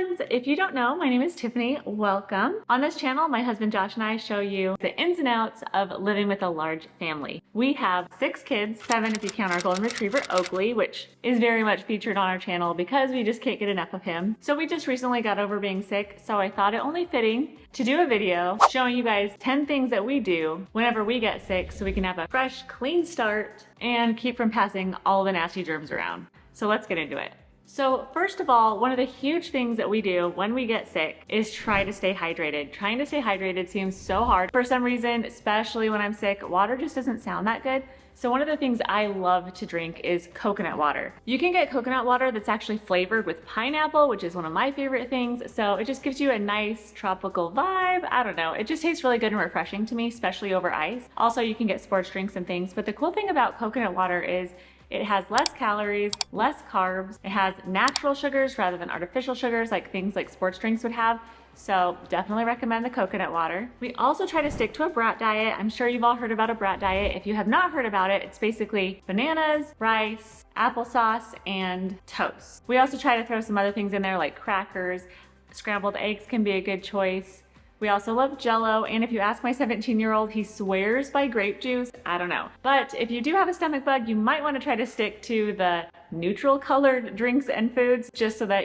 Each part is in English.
friends! If you don't know, my name is Tiffany. Welcome. On this channel, my husband Josh and I show you the ins and outs of living with a large family. We have 6 kids, 7 if you count our golden retriever Oakley, which is very much featured on our channel because we just can't get enough of him. So we just recently got over being sick, so I thought it only fitting to do a video showing you guys 10 things that we do whenever we get sick so we can have a fresh, clean start and keep from passing all the nasty germs around. So let's get into it. So first of all, one of the huge things that we do when we get sick is try to stay hydrated. Trying to stay hydrated seems so hard. For some reason, especially when I'm sick, water just doesn't sound that good. So one of the things I love to drink is coconut water. You can get coconut water that's actually flavored with pineapple, which is one of my favorite things. So it just gives you a nice tropical vibe. I don't know, it just tastes really good and refreshing to me, especially over ice. Also, you can get sports drinks and things, but the cool thing about coconut water is it has less calories, less carbs. It has natural sugars rather than artificial sugars like things like sports drinks would have. So definitely recommend the coconut water. We also try to stick to a brat diet. I'm sure you've all heard about a brat diet. If you have not heard about it, it's basically bananas, rice, applesauce, and toast. We also try to throw some other things in there like crackers. Scrambled eggs can be a good choice. We also love Jell-O, and if you ask my 17-year-old, he swears by grape juice. I don't know. But if you do have a stomach bug, you might want to try to stick to the neutral colored drinks and foods just so that,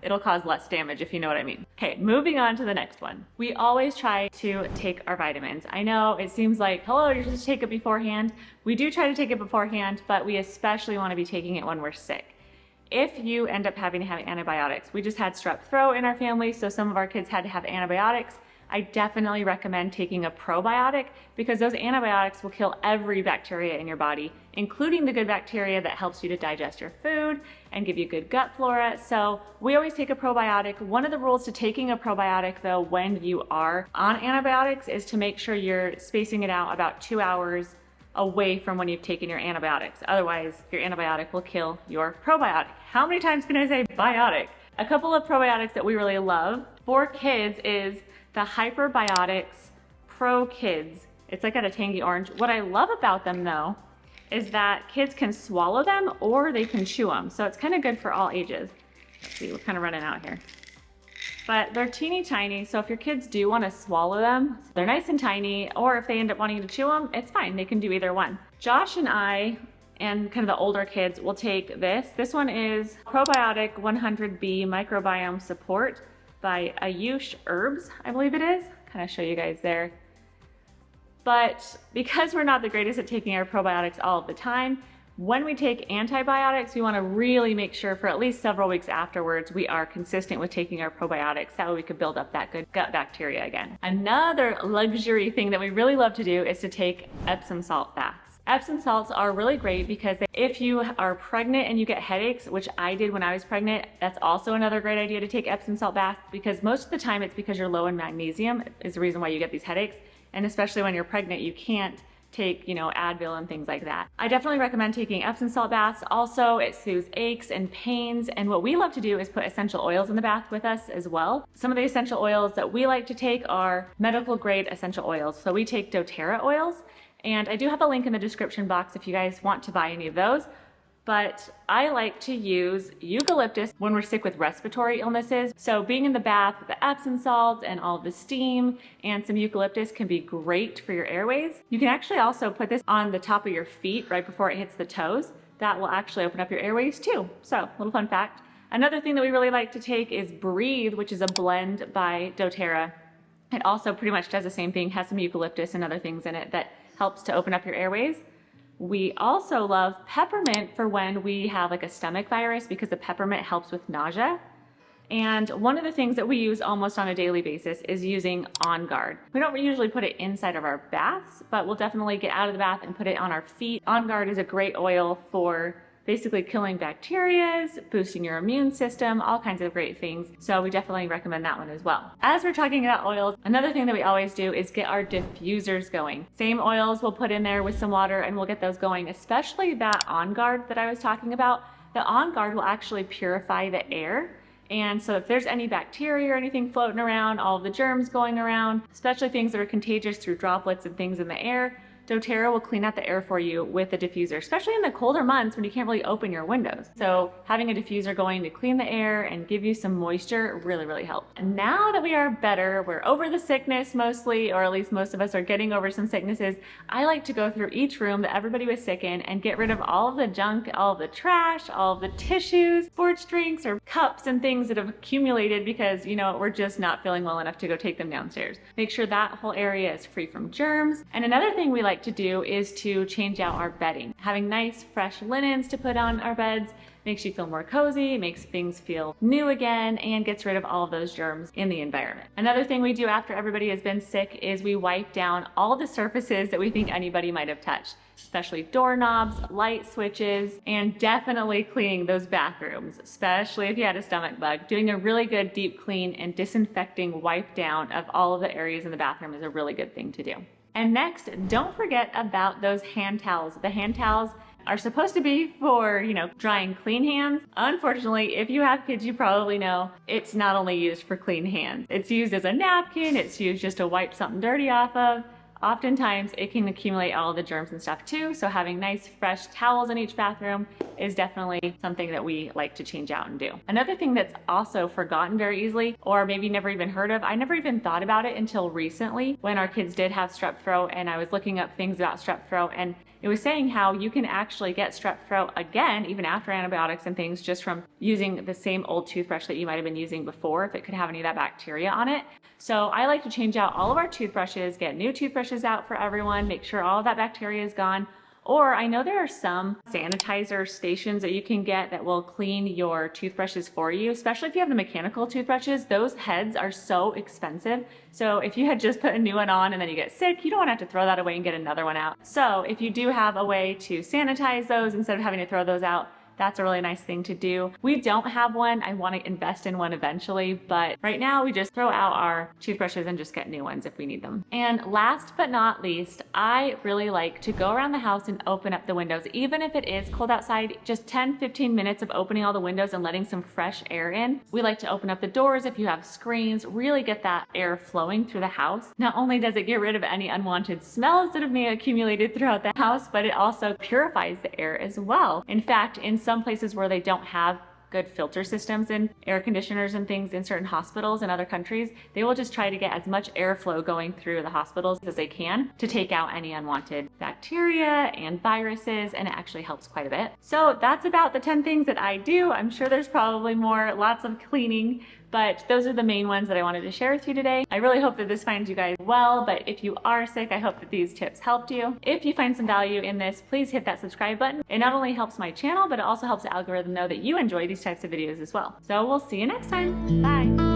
it'll cause less damage, if you know what I mean. Okay, moving on to the next one. We always try to take our vitamins. I know it seems like, hello, you're supposed to take it beforehand. We do try to take it beforehand, but we especially want to be taking it when we're sick. If you end up having to have antibiotics, we just had strep throat in our family, so some of our kids had to have antibiotics. I definitely recommend taking a probiotic because those antibiotics will kill every bacteria in your body, including the good bacteria that helps you to digest your food and give you good gut flora. So we always take a probiotic. One of the rules to taking a probiotic though, when you are on antibiotics, is to make sure you're spacing it out about 2 hours away from when you've taken your antibiotics. Otherwise, your antibiotic will kill your probiotic. How many times can I say biotic? A couple of probiotics that we really love for kids is the Hyperbiotics Pro Kids. It's like got a tangy orange. What I love about them though is that kids can swallow them or they can chew them. So it's kind of good for all ages. Let's see, we're kind of running out here. But they're teeny tiny, so if your kids do want to swallow them, they're nice and tiny, or if they end up wanting to chew them, it's fine. They can do either one. Josh and I, and kind of the older kids, will take this. This one is Probiotic 100B Microbiome Support by Ayush Herbs, I believe it is. Kind of show you guys there. But because we're not the greatest at taking our probiotics all of the time, when we take antibiotics, we want to really make sure for at least several weeks afterwards we are consistent with taking our probiotics. That way we could build up that good gut bacteria again. Another luxury thing that we really love to do is to take Epsom salt baths. Epsom salts are really great because if you are pregnant and you get headaches, which I did when I was pregnant, that's also another great idea to take Epsom salt bath because most of the time it's because you're low in magnesium is the reason why you get these headaches. And especially when you're pregnant, you can't take, Advil and things like that. I definitely recommend taking Epsom salt baths. Also, it soothes aches and pains. And what we love to do is put essential oils in the bath with us as well. Some of the essential oils that we like to take are medical grade essential oils. So we take doTERRA oils. And I do have a link in the description box if you guys want to buy any of those. But I like to use eucalyptus when we're sick with respiratory illnesses. So being in the bath with the Epsom salts and all the steam and some eucalyptus can be great for your airways. You can actually also put this on the top of your feet right before it hits the toes. That will actually open up your airways too. So, little fun fact. Another thing that we really like to take is Breathe, which is a blend by doTERRA. It also pretty much does the same thing, has some eucalyptus and other things in it that helps to open up your airways. We also love peppermint for when we have like a stomach virus because the peppermint helps with nausea. And one of the things that we use almost on a daily basis is using On Guard. We don't usually put it inside of our baths, but we'll definitely get out of the bath and put it on our feet. On Guard is a great oil for basically killing bacteria, boosting your immune system, all kinds of great things. So we definitely recommend that one as well. As we're talking about oils, another thing that we always do is get our diffusers going. Same oils we'll put in there with some water and we'll get those going, especially that On Guard that I was talking about. The On Guard will actually purify the air. And so if there's any bacteria or anything floating around, all of the germs going around, especially things that are contagious through droplets and things in the air, doTERRA will clean out the air for you with the diffuser, especially in the colder months when you can't really open your windows. So having a diffuser going to clean the air and give you some moisture really helps. And now that we are better, we're over the sickness mostly, or at least most of us are getting over some sicknesses, I like to go through each room that everybody was sick in and get rid of all of the junk, all of the trash, all of the tissues, sports drinks, or cups and things that have accumulated because, you know, we're just not feeling well enough to go take them downstairs. Make sure that whole area is free from germs. And another thing we like to do is to change out our bedding. Having nice fresh linens to put on our beds makes you feel more cozy, makes things feel new again, and gets rid of all of those germs in the environment. Another thing we do after everybody has been sick is we wipe down all the surfaces that we think anybody might have touched, especially doorknobs, light switches, and definitely cleaning those bathrooms, especially if you had a stomach bug. Doing a really good deep clean and disinfecting wipe down of all of the areas in the bathroom is a really good thing to do. And next, don't forget about those hand towels. The hand towels are supposed to be for, you know, drying clean hands. Unfortunately, if you have kids, you probably know it's not only used for clean hands. It's used as a napkin, it's used just to wipe something dirty off of. Oftentimes it can accumulate all the germs and stuff too, so having nice fresh towels in each bathroom is definitely something that we like to change out and do. Another thing that's also forgotten very easily, or maybe never even heard of, I never even thought about it until recently when our kids did have strep throat, and I was looking up things about strep throat, and it was saying how you can actually get strep throat again, even after antibiotics and things, just from using the same old toothbrush that you might have been using before, if it could have any of that bacteria on it. So I like to change out all of our toothbrushes, get new toothbrushes out for everyone, make sure all of that bacteria is gone. Or I know there are some sanitizer stations that you can get that will clean your toothbrushes for you, especially if you have the mechanical toothbrushes. Those heads are so expensive. So if you had just put a new one on and then you get sick, you don't want to have to throw that away and get another one out. So if you do have a way to sanitize those instead of having to throw those out, that's a really nice thing to do. We don't have one. I want to invest in one eventually, but right now we just throw out our toothbrushes and just get new ones if we need them. And last but not least, I really like to go around the house and open up the windows. Even if it is cold outside, just 10-15 minutes of opening all the windows and letting some fresh air in. We like to open up the doors if you have screens, really get that air flowing through the house. Not only does it get rid of any unwanted smells that have been accumulated throughout the house, but it also purifies the air as well. In fact, in some places where they don't have good filter systems and air conditioners and things in certain hospitals in other countries, they will just try to get as much airflow going through the hospitals as they can to take out any unwanted bacteria and viruses, and it actually helps quite a bit. So that's about the 10 things that I do. I'm sure there's probably more, lots of cleaning, but those are the main ones that I wanted to share with you today. I really hope that this finds you guys well, but if you are sick, I hope that these tips helped you. If you find some value in this, please hit that subscribe button. It not only helps my channel, but it also helps the algorithm know that you enjoy these types of videos as well. So we'll see you next time. Bye.